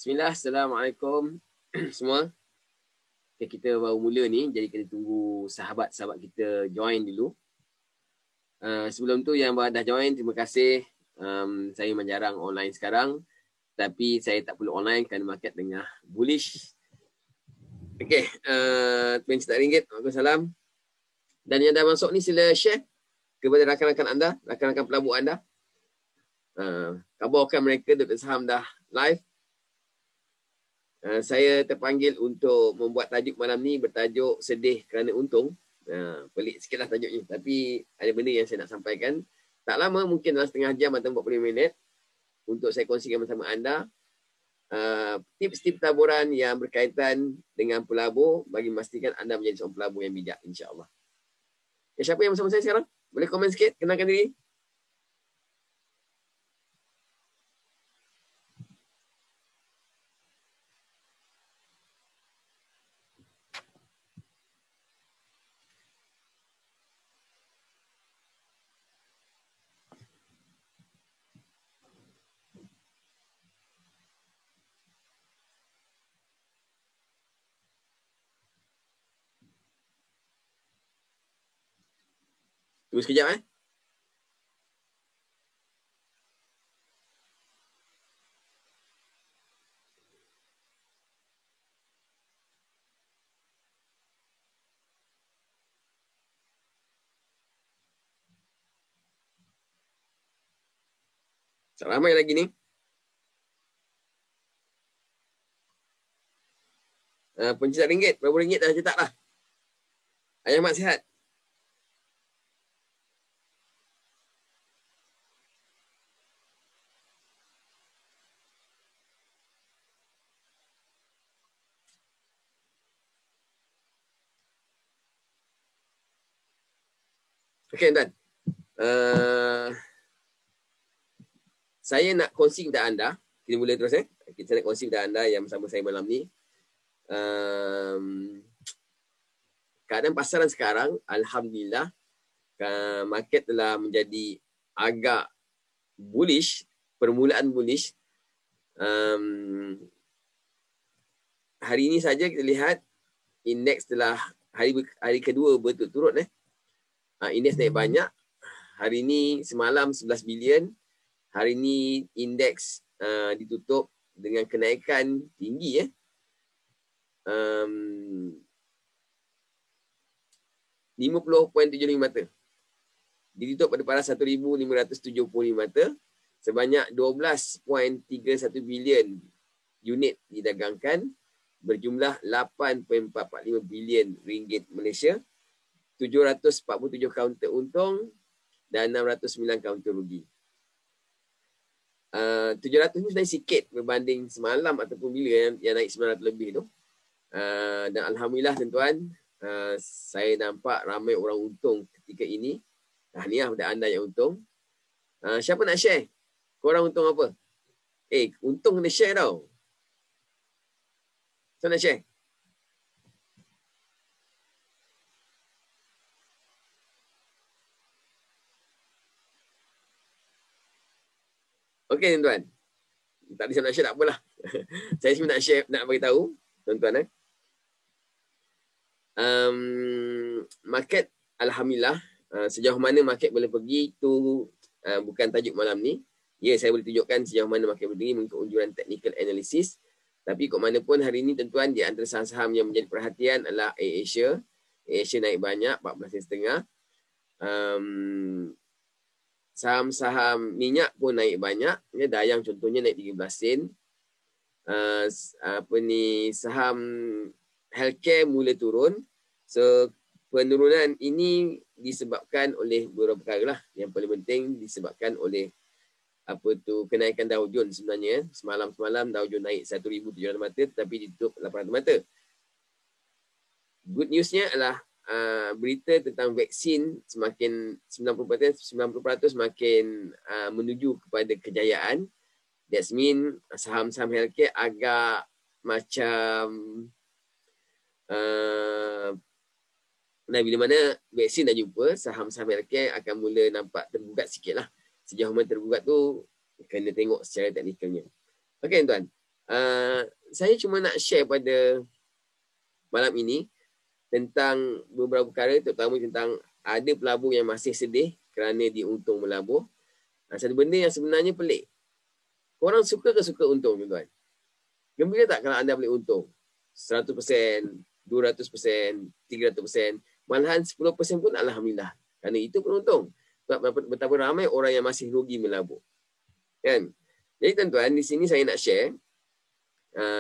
Bismillah, Assalamualaikum semua. Okay, kita baru mula ni, jadi kena tunggu sahabat-sahabat kita join dulu. Sebelum tu yang dah join, terima kasih. Saya memang jarang online sekarang, tapi saya tak perlu online kerana market tengah bullish. Okay, RM24. Waalaikumsalam. Dan yang dah masuk ni sila share kepada rakan-rakan anda, rakan-rakan pelabur anda. Kabarkan mereka Dr. Saham dah live. Saya terpanggil untuk membuat tajuk malam ni bertajuk sedih kerana untung. Pelik sikit lah tajuknya. Tapi ada benda yang saya nak sampaikan. Tak lama, mungkin dalam setengah jam atau 40 minit untuk saya kongsikan bersama anda tips-tips taburan yang berkaitan dengan pelabur bagi memastikan anda menjadi seorang pelabur yang bijak, insyaAllah. Siapa yang bersama saya sekarang? Boleh komen sikit? Kenalkan diri. Tunggu sekejap Ramai lagi ni. Pencetak ringgit. Berapa ringgit dah cetak lah. Ayah Mak sihat. Okey, tuan. Saya nak kongsi kepada anda. Kita mula terus Kita nak kongsi kepada anda yang bersama saya malam ni. Keadaan pasaran sekarang, alhamdulillah, market telah menjadi agak bullish, permulaan bullish. Hari ini saja kita lihat indeks telah hari kedua berturut-turut indeks naik banyak. Hari ini semalam 11 bilion. Hari ini indeks ditutup dengan kenaikan tinggi 50.75 mata. Ditutup pada paras 1,575 mata. Sebanyak 12.31 bilion unit didagangkan berjumlah 8.45 bilion ringgit Malaysia. 747 kaunter untung dan 609 kaunter rugi. 700 ni sebenarnya sikit berbanding semalam ataupun bila yang naik 900 lebih tu. Dan alhamdulillah tuan-tuan, saya nampak ramai orang untung ketika ini. Tahniah kepada anda yang untung. Siapa nak share? Korang untung apa? Untung kena share tau. Siapa nak share? Okey tuan-tuan. Tak ada siapa nak share, tak apalah. Saya cuma nak share, nak beritahu tuan-tuan. Market alhamdulillah, sejauh mana market boleh pergi tu bukan tajuk malam ni. Ya, saya boleh tunjukkan sejauh mana market boleh pergi mengikut unjuran technical analysis. Tapi kok mana pun hari ini tuan-tuan, di antara saham-saham yang menjadi perhatian adalah AirAsia. AirAsia naik banyak, 14.5. Saham-saham minyak pun naik banyak. Dayang contohnya naik 13 sen. Saham healthcare mula turun. So penurunan ini disebabkan oleh beberapa perkara lah. Yang paling penting disebabkan oleh kenaikan Dow Jones sebenarnya. Semalam Dow Jones naik 1,700 mata tetapi ditutup 800 mata. Good newsnya adalah berita tentang vaksin semakin 90% makin menuju kepada kejayaan. That's mean saham-saham healthcare agak macam bila mana vaksin dah jumpa, saham-saham healthcare akan mula nampak tergugat sikit lah. Sejauh mana tergugat tu kena tengok secara teknikalnya. Okey tuan. Saya cuma nak share pada malam ini tentang beberapa perkara, terutama tentang ada pelabur yang masih sedih kerana dia untung melabur. Satu benda yang sebenarnya pelik. Korang suka ke suka untung, tuan-tuan? Gembira tak kalau anda boleh untung? 100%, 200%, 300%, malahan 10% pun alhamdulillah. Kerana itu pun untung. Betapa ramai orang yang masih rugi melabur. Kan? Jadi tuan-tuan, di sini saya nak share.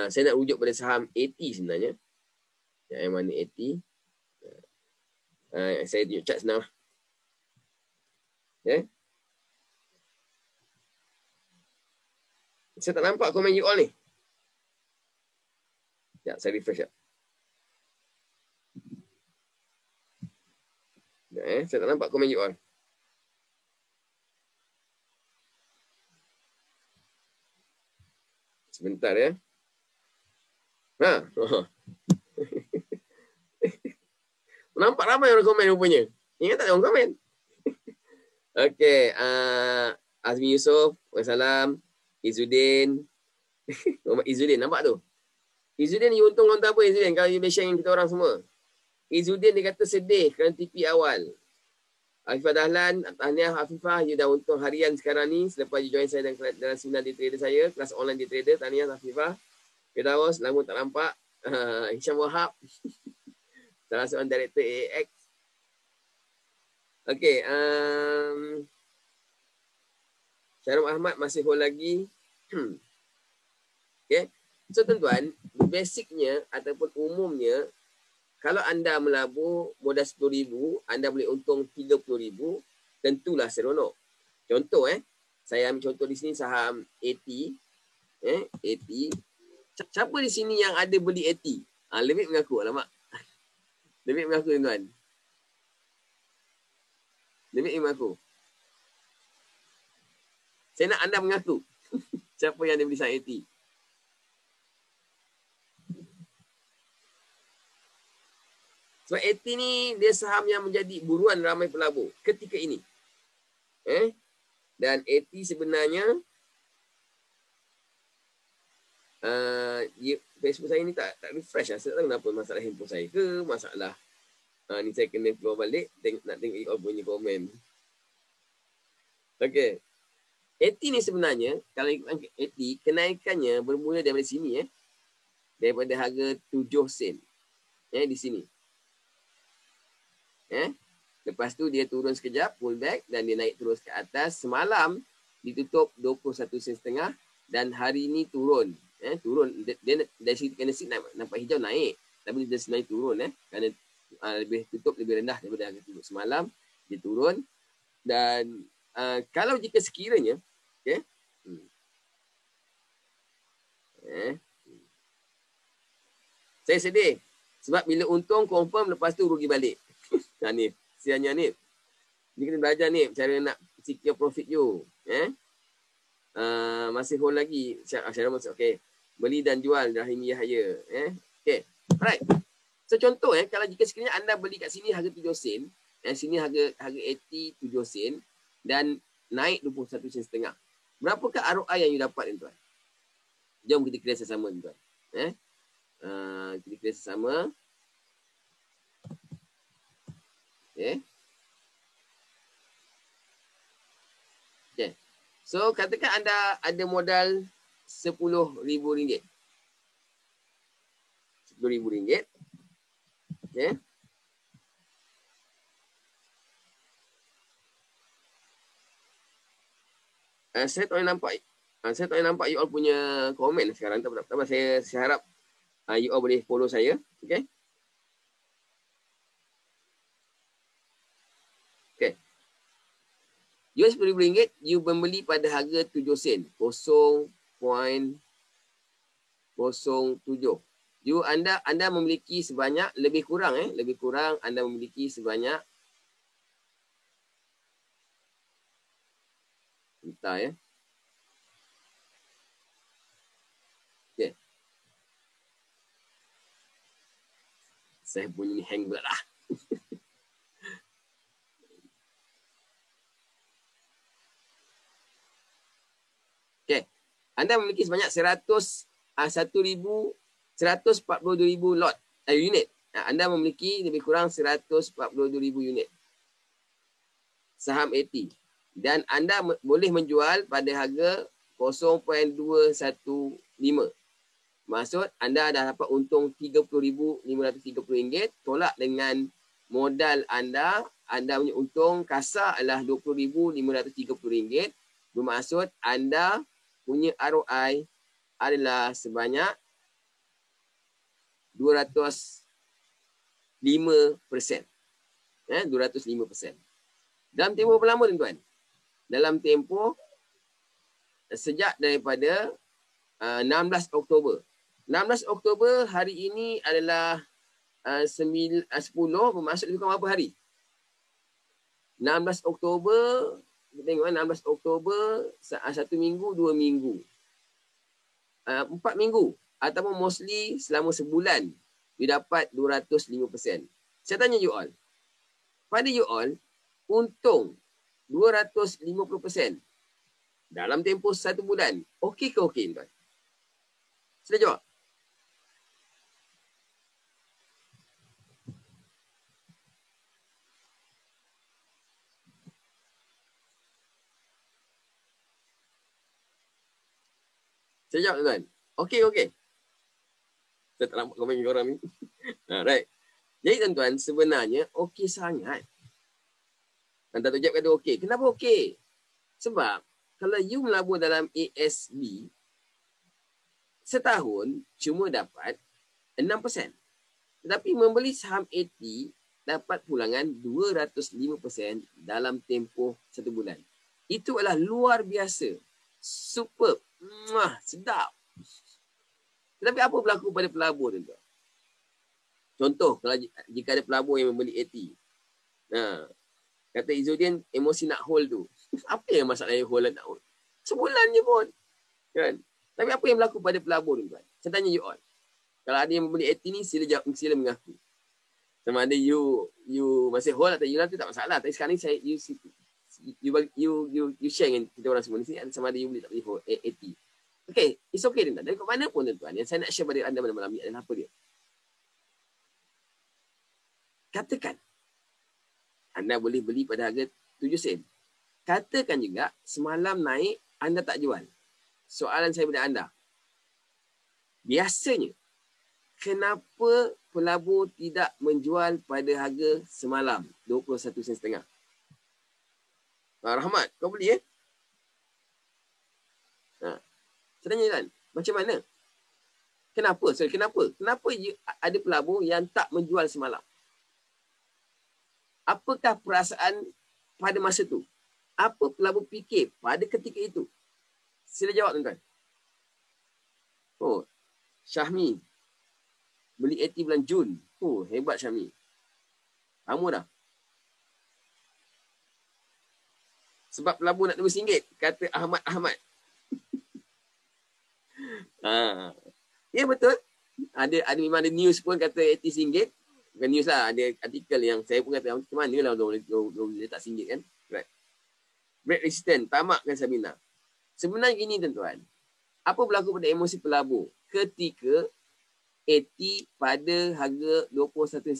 Saya nak rujuk pada saham AT sebenarnya. Yang mana AT? Saya tunjuk chart senang. Okay. Saya tak nampak komen you all ni. Ya, saya refresh tak. Saya tak nampak komen you all. Sebentar ya. Nampak ramai orang komen rupanya. Ingat tak orang komen? Okey. Azmi Yusof. Wassalam. Izzuddin. Izzuddin nampak tu? Izzuddin you untung orang tak apa Izzuddin. Kalau you boleh share dengan kita orang semua. Izzuddin dia kata sedih kerana TP awal. Afifah Dahlan. Tahniah Afifah. You dah untung harian sekarang ni. Selepas you join saya dalam seminar day trader saya. Kelas online day trader. Tahniah Afifah. Firdaus. Lama tak nampak. Hisham Wahab. Salah seorang director AX. Okey. Syarul Ahmad masih hold lagi. Okay. So tuan-tuan, basicnya ataupun umumnya, kalau anda melabur modal RM10,000, anda boleh untung RM30,000, tentulah seronok. Contoh saya ambil contoh di sini saham AT. AT. Siapa di sini yang ada beli AT? Lebih mengaku, alamak. Lebih mengaku tuan-tuan. Lebih mengaku. Saya nak anda mengaku. Siapa yang ada beli saham AT? Sebab AT ni dia saham yang menjadi buruan ramai pelabur ketika ini. Dan AT sebenarnya Facebook saya ni tak refresh lah. Saya tak tahu kenapa, masalah handphone saya ke, masalah ni saya kena keluar balik nak tengok you all punya komen. Okey. AT ni sebenarnya kalau ikutkan AT, kenaikannya bermula daripada sini daripada harga 7 sen. Di sini. Lepas tu dia turun sekejap, pull back dan dia naik terus ke atas. Semalam ditutup 21 sen setengah dan hari ni turun. Turun dia dari segi candlestick nampak hijau naik, tapi dia sebenarnya turun kerana lebih tutup lebih rendah daripada harga tutup semalam. Dia turun dan kalau jika sekiranya saya sedih sebab bila untung confirm lepas tu rugi balik. Ni sianya ni. Ni kita belajar ni cara nak secure profit you. Masih hold lagi. Syarul masuk. Okey. Beli dan jual Rahimi Yahya. Okey. Alright. So contoh kalau jika sekiranya anda beli kat sini harga 7 sen, sini harga 80 7 sen dan naik 21 sen setengah. Berapakah ROI yang you dapat tuan? Jom kita kira sesama tuan. Kita kira sesama. Okay. So katakan anda ada modal RM10,000. RM10,000. Okay. Saya tak boleh nampak you all punya komen sekarang. Tak apa, saya harap you all boleh follow saya. Okay. You RM10,000, you membeli pada harga 7 sen. 0.07. Anda memiliki sebanyak, lebih kurang anda memiliki sebanyak, entah Okay. Saya bunyi ni hang pula lah. Okay. Anda memiliki sebanyak 100 142,000 lot unit. Anda memiliki lebih kurang 142,000 unit saham AT. Dan anda boleh menjual pada harga 0.215. Maksud anda dah dapat untung RM30,530. Tolak dengan modal anda punya untung kasar adalah RM20,530. Bermaksud anda punya ROI adalah sebanyak 205%. 205%. Dalam tempoh berapa lama, tuan-tuan? Dalam tempoh sejak daripada 16 Oktober. 16 Oktober hari ini adalah 10, bermaksud lebih kurang berapa hari? 16 Oktober, kita tengok 16 Oktober, 1 minggu, 2 minggu. 4 minggu. Ataupun mostly selama sebulan, you dapat 205%. Saya tanya you all. Pada you all, untung 250% dalam tempoh 1 bulan. Okey ke okey, tuan? Sila jawab. Saya jawab, tuan. Okey, okey. Saya tak nampak komen korang ni. Right. Jadi, tuan-tuan, sebenarnya okey sangat. Dan Datuk Jeb kata okey. Kenapa okey? Sebab kalau you melabur dalam ASB, setahun cuma dapat 6%. Tetapi membeli saham AT dapat pulangan 205% dalam tempoh 1 bulan. Itu adalah luar biasa. Superb. Sedap. Tetapi apa berlaku pada pelabur, tuan-tuan? Contoh, kalau jika ada pelabur yang membeli AT. Kata Izzuddin, emosi nak hold tu. Apa yang masalah yang hold nak hold? Sebulan je pun. Kan? Tapi apa yang berlaku pada pelabur, tuan? Saya tanya you all. Kalau ada yang membeli AT ni, sila mengaku. Sama ada you masih hold atau you tu tak masalah. Tapi sekarang ni you share dengan kita orang semua ni. Sama ada you boleh tak boleh hold AT. Okay, it's okay, tuan. Dari mana pun, tuan. Yang saya nak share pada anda malam ni adalah apa dia? Katakan anda boleh beli pada harga 7 sen. Katakan juga semalam naik, anda tak jual. Soalan saya pada anda. Biasanya, kenapa pelabur tidak menjual pada harga semalam 21 sen setengah? Rahmat, kau beli saya tanya, kan, macam mana? Kenapa? Kenapa ada pelabur yang tak menjual semalam? Apakah perasaan pada masa tu? Apa pelabur fikir pada ketika itu? Sila jawab, tuan-tuan. Oh, Syahmi beli AT bulan Jun. Oh, hebat Syahmi. Lama dah. Sebab pelabur nak RM2, kata Ahmad. Ya, betul. Memang ada news pun kata AT RM1. Bukan news lah, ada artikel yang saya pun kata macam mana lah orang boleh letak RM1 kan. Right. Break resistant, tamakkan Sabina. Sebenarnya gini, tuan-tuan. Apa berlaku pada emosi pelabur ketika AT pada harga 21.5?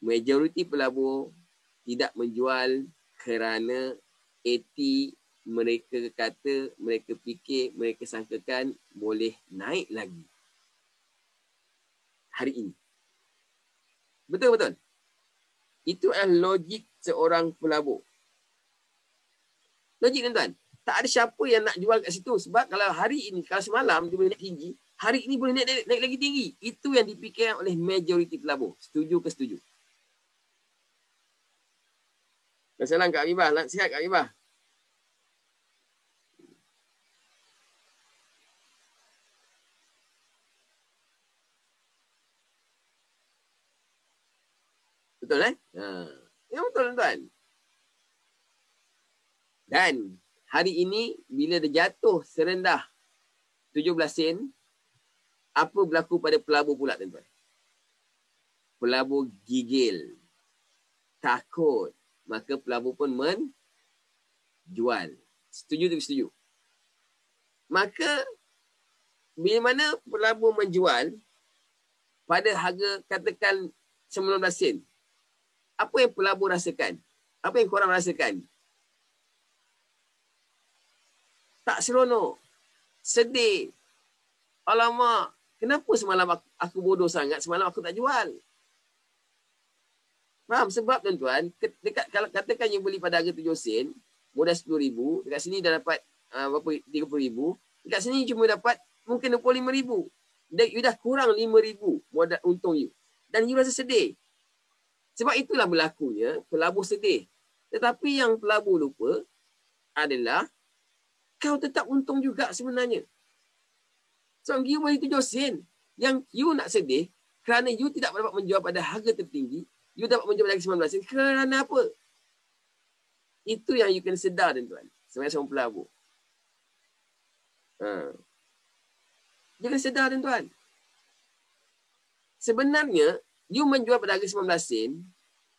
Majoriti pelabur tidak menjual kerana AT mereka kata, mereka fikir, mereka sangkakan boleh naik lagi hari ini. Betul-betul. Itu adalah logik seorang pelabur. Logik, tuan-tuan. Tak ada siapa yang nak jual kat situ. Sebab kalau hari ini, kalau semalam dia boleh naik tinggi, hari ini boleh naik lagi tinggi. Itu yang dipikirkan oleh majoriti pelabur. Setuju ke setuju? Salam Kak Amibah. Sihat Kak Amibah. Betul, Ya, betul, tuan-tuan. Dan hari ini, bila dia jatuh serendah 17 sen, apa berlaku pada pelabur pula, tuan-tuan? Pelabur gigil. Takut. Maka pelabur pun menjual. Setuju tu setuju. Maka, bila mana pelabur menjual pada harga katakan 19 sen, apa yang pelabur rasakan? Apa yang korang rasakan? Tak seronok. Sedih. Alamak, kenapa semalam aku bodoh sangat, semalam aku tak jual? Faham? Sebab tuan-tuan, dekat kalau katakan you beli pada harga 7 sen, modal 10,000, dekat sini dah dapat berapa 30,000, dekat sini cuma dapat mungkin 25,000. Dan you dah kurang 5,000 modal untung you. Dan you rasa sedih. Sebab itulah berlakunya pelabur sedih. Tetapi yang pelabur lupa adalah kau tetap untung juga sebenarnya. So, you beli 7 sen. Yang you nak sedih kerana you tidak dapat menjual pada harga tertinggi, you dapat menjual pada harga 19 sen. Kerana apa? Itu yang you kena sedar, tuan-tuan. Sebagai seorang pelabur. You kena sedar, tuan-tuan. Sebenarnya, you menjual pada harga 19 sen,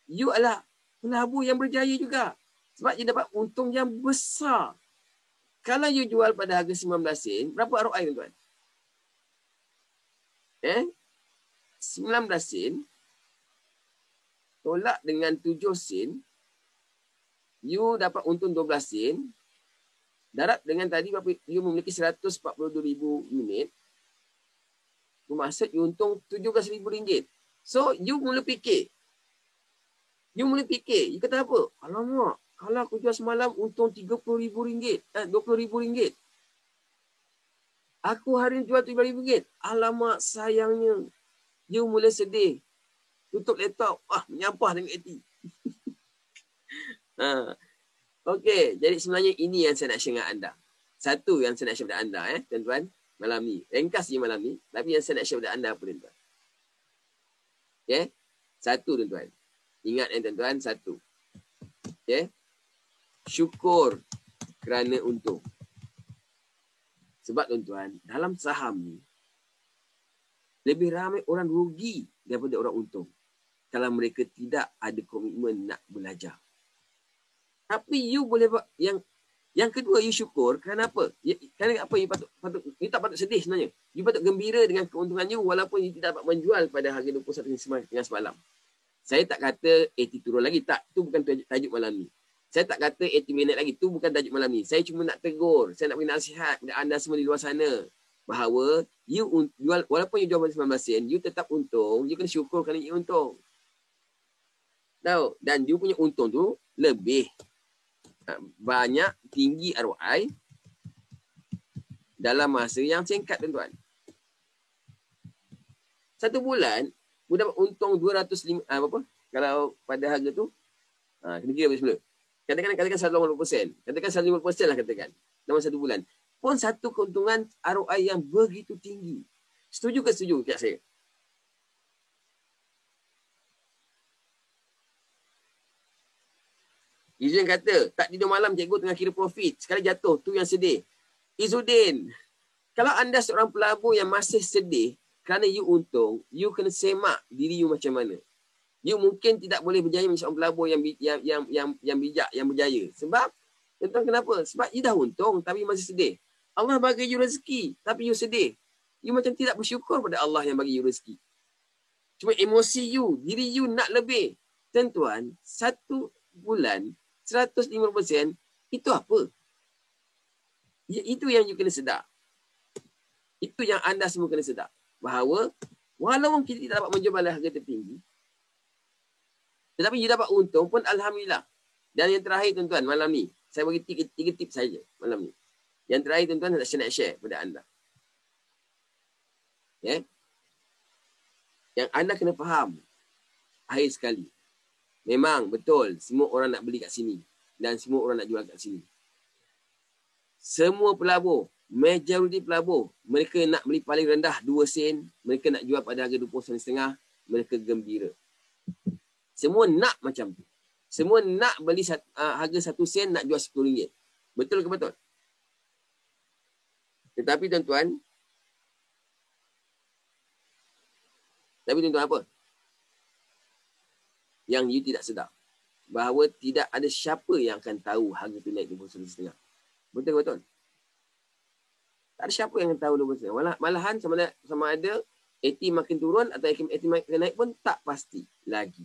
you adalah pelabur yang berjaya juga. Sebab you dapat untung yang besar. Kalau you jual pada harga 19 sen, berapa ROI, tuan-tuan? 19 sen tolak dengan 7 sen, you dapat untung 12 sen. Darab dengan tadi berapa, you memiliki 142,000 unit. Bermaksud you untung RM17,000. So, you mula fikir. You kata apa? Alamak, kalau aku jual semalam untung RM30,000, RM20,000. Aku hari ni jual RM7,000. Alamak, sayangnya. You mula sedih. Tutup laptop. Menyampah dengan hati. Okey, jadi sebenarnya ini yang saya nak share dengan anda. Satu yang saya nak share kepada anda, tuan-tuan, malam ni. Ringkas je malam ni. Tapi yang saya nak share kepada anda apa, tuan-tuan? Okay? Satu, tuan-tuan. Ingat, tuan-tuan, satu. Okay? Syukur kerana untung. Sebab, tuan-tuan, dalam saham ni, lebih ramai orang rugi daripada orang untung. Kalau mereka tidak ada komitmen nak belajar. Tapi you boleh buat yang kedua, you syukur kerana apa? Kerana apa you you tak patut sedih sebenarnya. You patut gembira dengan keuntungan you walaupun you tidak dapat menjual pada harga 21 dengan semalam. Saya tak kata 80 turun lagi. Tak, itu bukan tajuk malam ni. Saya tak kata 80 minit lagi. Itu bukan tajuk malam ni. Saya cuma nak tegur. Saya nak beri nasihat kepada anda semua di luar sana. Bahawa you jual, walaupun you jual pada 19 sen, you tetap untung. You kena syukur kerana you untung. Tahu? Dan you punya untung tu lebih banyak, tinggi ROI dalam masa yang singkat, tuan-tuan. Satu bulan, you dapat untung 205, apa? Kalau pada harga tu, kena kira semula. Katakan 180%. Katakan 150% lah katakan. Dalam satu bulan. Pun satu keuntungan ROI yang begitu tinggi. Setuju ke setuju kat saya? Izzuddin kata, tak tidur malam cikgu tengah kira profit. Sekali jatuh, tu yang sedih. Izzuddin, kalau anda seorang pelabur yang masih sedih kerana you untung, you kena semak diri you macam mana. You mungkin tidak boleh berjaya menjadi seorang pelabur yang bijak, yang berjaya. Sebab, tuan-tuan kenapa? Sebab you dah untung tapi masih sedih. Allah bagi you rezeki tapi you sedih. You macam tidak bersyukur pada Allah yang bagi you rezeki. Cuma emosi you, diri you nak lebih. Tuan-tuan, satu bulan 150%, itu apa? Itu yang you kena sedar. Itu yang anda semua kena sedar. Bahawa, walaupun kita tidak dapat menjual harga tertinggi, tetapi you dapat untung pun Alhamdulillah. Dan yang terakhir, tuan-tuan, malam ni, saya bagi tiga tips saja malam ni. Yang terakhir, tuan-tuan, saya nak share kepada anda. Okay? Yang anda kena faham, akhir sekali, memang betul semua orang nak beli kat sini dan semua orang nak jual kat sini. Semua pelabur, majoriti pelabur, mereka nak beli paling rendah 2 sen, mereka nak jual pada harga 20 sen setengah, mereka gembira. Semua nak macam tu. Semua nak beli harga 1 sen, nak jual RM10. Betul ke betul? Tetapi tuan-tuan, apa? Yang you tidak sedar. Bahawa tidak ada siapa yang akan tahu harga tu naik 20 sen setengah. Betul ke betul? Tak ada siapa yang tahu 20%. Malahan sama ada 80 makin turun atau 80 makin naik pun tak pasti lagi.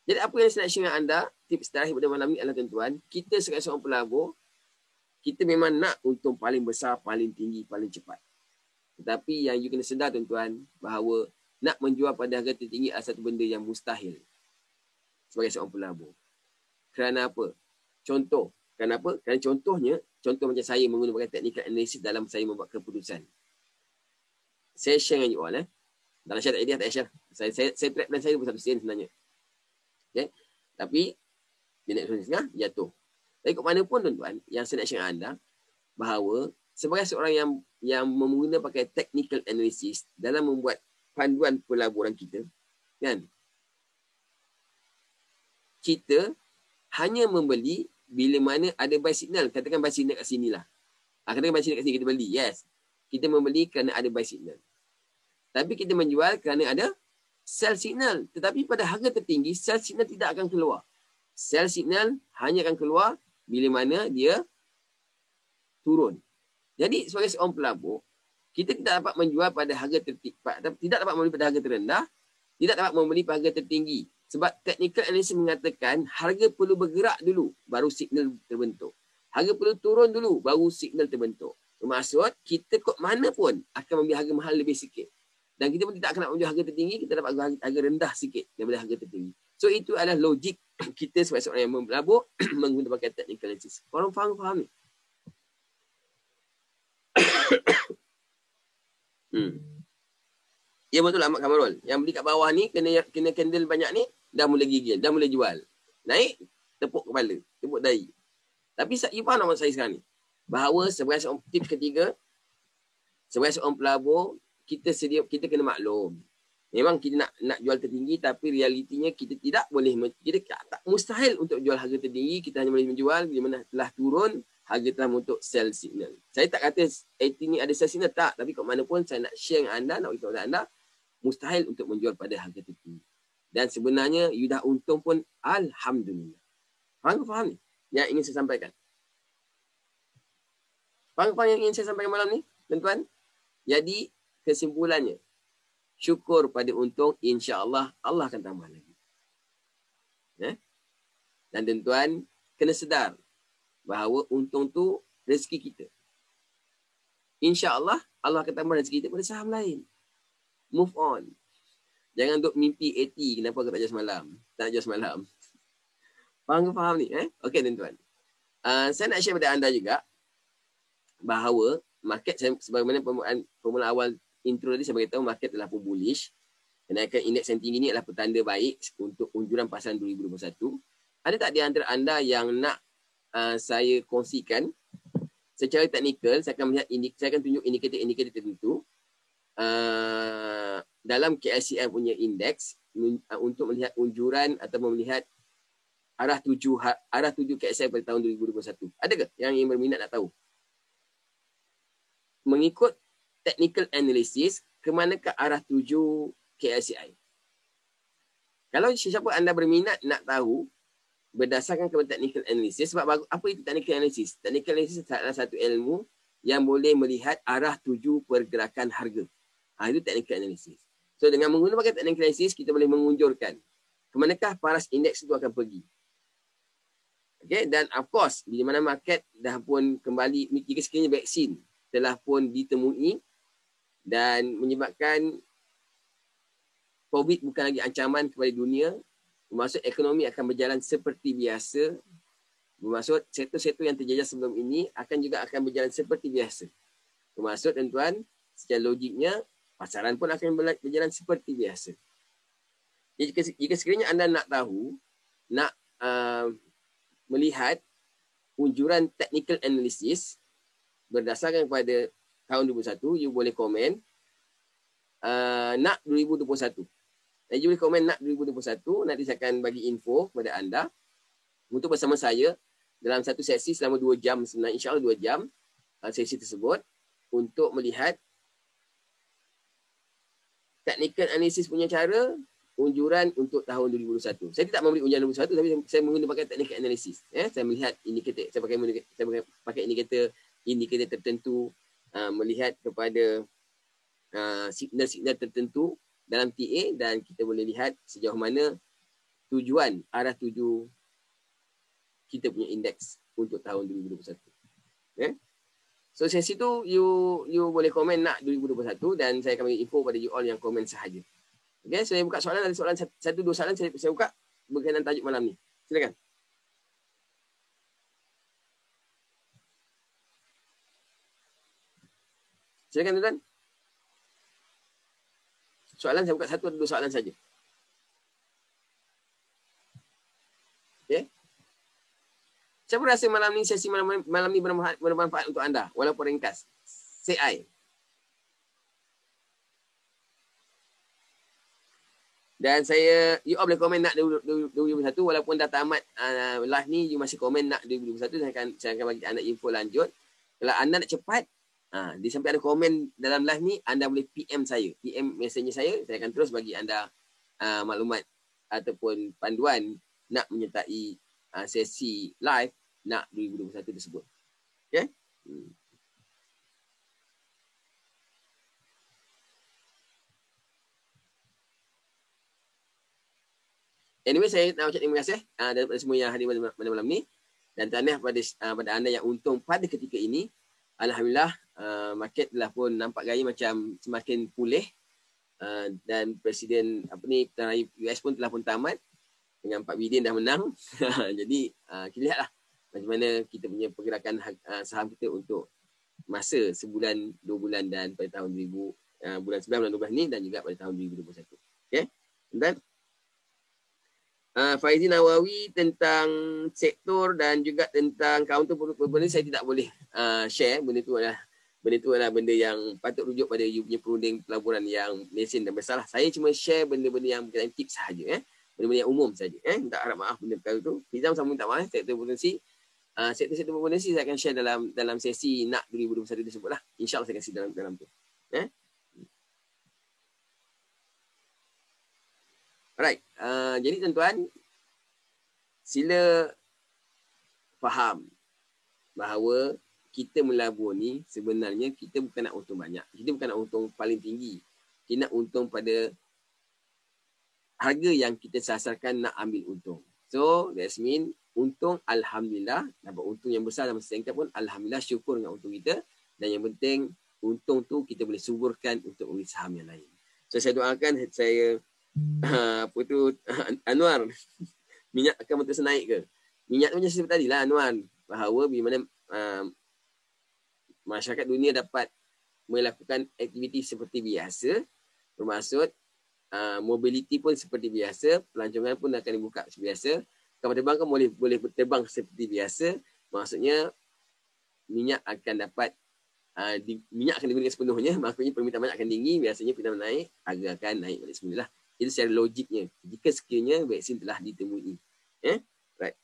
Jadi apa yang saya nak share dengan anda, tips terakhir pada malam ni adalah tuan-tuan, kita sebagai seorang pelabur, kita memang nak untung paling besar, paling tinggi, paling cepat. Tetapi yang you kena sedar tuan-tuan, bahawa nak menjual pada harga tertinggi adalah satu benda yang mustahil sebagai seorang pelabur. Kerana apa? Contoh. Kenapa? Kerana contoh macam saya menggunakan technical analysis dalam saya membuat keputusan. Saya share dengan you all. Dalam share tak idea, tak share. Saya track plan saya 21 sen sebenarnya. Okay? Tapi, dia naik turun setengah, jatuh. Tapi kat mana pun tuan-tuan, yang saya nak share dengan anda, bahawa sebagai seorang yang menggunakan pakai technical analysis dalam membuat panduan pelaburan kita, kan? Kita hanya membeli bila mana ada buy signal. Katakan buy signal kat sini lah. Katakan buy signal kat sini kita beli. Yes. Kita membeli kerana ada buy signal. Tapi kita menjual kerana ada sell signal. Tetapi pada harga tertinggi, sell signal tidak akan keluar. Sell signal hanya akan keluar bila mana dia turun. Jadi sebagai seorang pelabur, kita tidak dapat menjual pada harga tertinggi, tidak dapat membeli pada harga terendah, tidak dapat membeli pada harga tertinggi. Sebab technical analysis mengatakan harga perlu bergerak dulu, baru signal terbentuk. Harga perlu turun dulu, baru signal terbentuk. Bermaksud, kita kok mana pun akan membeli harga mahal lebih sikit. Dan kita pun tidak akan nak menjual harga tertinggi, kita dapat harga rendah sikit daripada harga tertinggi. So, itu adalah logik kita sebagai seorang yang melabur menggunakan technical analysis. Korang faham ni? Ya betul lah Mak Kamarul. Yang beli kat bawah ni, kena candle banyak ni, dah mula gigil, dah mula jual. Naik, tepuk kepala, tepuk dahi. Tapi you faham nama saya sekarang ni? Bahawa sebagai seorang tips ketiga, sebagai seorang pelabur, kita kena maklum. Memang kita nak jual tertinggi, tapi realitinya kita tidak boleh, kita tak mustahil untuk jual harga tertinggi. Kita hanya boleh menjual bila mana telah turun, harga telah untuk sell signal. Saya tak kata 80 ni ada sell signal, tak. Tapi kat mana pun saya nak share dengan anda, nak beritahu kepada anda, mustahil untuk menjual pada harga tertinggi. Dan sebenarnya, you dah untung pun, alhamdulillah. Faham ni? Yang ingin saya sampaikan. Faham yang ingin saya sampaikan malam ni, tuan-tuan? Jadi, kesimpulannya, syukur pada untung, insya-Allah Allah akan tambah lagi. Dan tuan-tuan kena sedar bahawa untung tu rezeki kita. Insya-Allah Allah akan tambah rezeki kita pada saham lain. Move on. Jangan duk mimpi 80, kenapa aku tak jual semalam? Tak jual semalam. Faham ni? Okey tuan-tuan. Saya nak share pada anda juga bahawa market, sebagaimana permulaan awal intro tadi saya beritahu, market telah pun bullish. Kenaikan indeks yang tinggi ini adalah petanda baik untuk unjuran pasaran 2021. Ada tak di antara anda yang nak saya kongsikan secara teknikal? Saya akan tunjuk indikator tertentu dalam KLCM punya indeks untuk melihat unjuran atau melihat arah tuju KLCM pada tahun 2021. Adakah yang berminat nak tahu? Mengikut technical analysis, ke manakah arah tuju KLCI? Kalau siapa anda berminat nak tahu berdasarkan kepada technical analysis, sebab apa itu technical analysis? Technical analysis adalah satu ilmu yang boleh melihat arah tuju pergerakan harga. Itu technical analysis. So dengan menggunakan technical analysis, kita boleh mengunjurkan ke manakah paras indeks itu akan pergi. Okay? Dan of course, di mana market dah pun kembali, jika sekiranya vaksin telah pun ditemui dan menyebabkan COVID bukan lagi ancaman kepada dunia, bermaksud ekonomi akan berjalan seperti biasa, bermaksud sektor-sektor yang terjejas sebelum ini akan berjalan seperti biasa. Bermaksud tuan-tuan, secara logiknya, pasaran pun akan berjalan seperti biasa. Jadi, jika sekiranya anda nak tahu, nak melihat unjuran technical analysis berdasarkan kepada tahun 2021, you boleh komen nak 2021. You boleh komen nak 2021, nanti saya akan bagi info kepada anda untuk bersama saya dalam satu sesi selama 2 jam, sebenarnya insya-Allah 2 jam sesi tersebut untuk melihat technical analysis punya cara unjuran untuk tahun 2021. Saya tidak memberi unjuran 2021, tapi saya menggunakan technical analysis. Saya melihat indikator, saya pakai indikator tertentu melihat kepada signal-signal tertentu dalam TA dan kita boleh lihat sejauh mana tujuan arah tuju kita punya indeks untuk tahun 2021. Okay? So sesi tu you boleh komen nak 2021 dan saya akan bagi info pada you all yang komen sahaja. Okay, so saya buka soalan, ada soalan satu dua soalan saya buka berkenaan tajuk malam ni. Silakan. Silakan tuan-tuan. Soalan saya buka satu atau dua soalan saja. Okay. Siapa rasa malam ni sesi malam ni bermanfaat untuk anda walaupun ringkas? Say I. Dan you all boleh komen nak 2021 walaupun dah tamat live ni, you masih komen nak 2021, saya akan bagi anda info lanjut. Kalau anda nak cepat, di sampai ada komen dalam live ni, anda boleh PM saya. PM messenger saya akan terus bagi anda maklumat ataupun panduan nak menyertai sesi live nak 2021 tersebut. Okay? Anyway, saya nak ucap terima kasih daripada semua yang hadir pada malam ni. Dan tahniah pada anda yang untung pada ketika ini. Alhamdulillah, market telah pun nampak gaya macam semakin pulih. Dan Presiden Perdana US pun telah pun tamat. Dengan 4 bilion dah menang. Jadi, kita lihatlah macam mana kita punya pergerakan saham kita untuk masa sebulan, 2 bulan dan pada tahun bulan 9 bulan 12 ni dan juga pada tahun 2021. Okay? Dan Faizi Nawawi tentang sektor dan juga tentang counter benda saya tidak boleh share. Benda tu adalah benda yang patut rujuk pada you punya perunding pelaburan yang lesen dan bersalah. Saya cuma share benda-benda yang berkaitan tips sahaja, benda-benda yang umum saja. Tak harap maaf benda perkara tu. Fizam sama minta maaf. Sektor potensi saya akan share dalam sesi nak 2021 tersebut lah. InsyaAllah saya kasih dalam tu. Alright, jadi tuan-tuan, sila faham bahawa kita melabur ni sebenarnya kita bukan nak untung banyak. Kita bukan nak untung paling tinggi. Kita nak untung pada harga yang kita sasarkan nak ambil untung. So, that's mean untung Alhamdulillah. Dapat untung yang besar dalam masa singkat pun Alhamdulillah, syukur dengan untung kita. Dan yang penting, untung tu kita boleh suburkan untuk membeli saham yang lain. So, saya doakan Anwar, minyak akan betul naik ke? Minyak tu macam seperti tadi lah Anwar, bahawa di mana masyarakat dunia dapat melakukan aktiviti seperti biasa, bermaksud mobility pun seperti biasa, pelancongan pun akan dibuka seperti biasa, kapal terbang kan boleh terbang seperti biasa. Maksudnya minyak akan dapat minyak akan digunakan sepenuhnya, maksudnya permintaan banyak akan tinggi, biasanya permintaan naik, harga akan naik balik semula lah. Itu secara logiknya. Jika sekiranya vaksin telah ditemui. Right.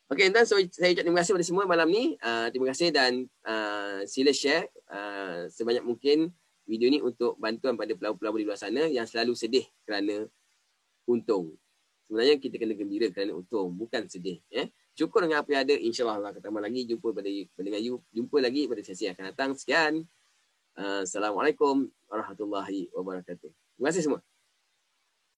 Okay, dan so saya ucap terima kasih kepada semua malam ni. Terima kasih dan sila share sebanyak mungkin video ni untuk bantuan pada pelabur-pelabur di luar sana yang selalu sedih kerana untung. Sebenarnya kita kena gembira kerana untung, bukan sedih. Syukur dengan apa yang ada. InsyaAllah Allah ketemu lagi. Jumpa dengan you. Jumpa lagi pada sesi yang akan datang. Sekian. Assalamualaikum warahmatullahi wabarakatuh. Terima kasih semua.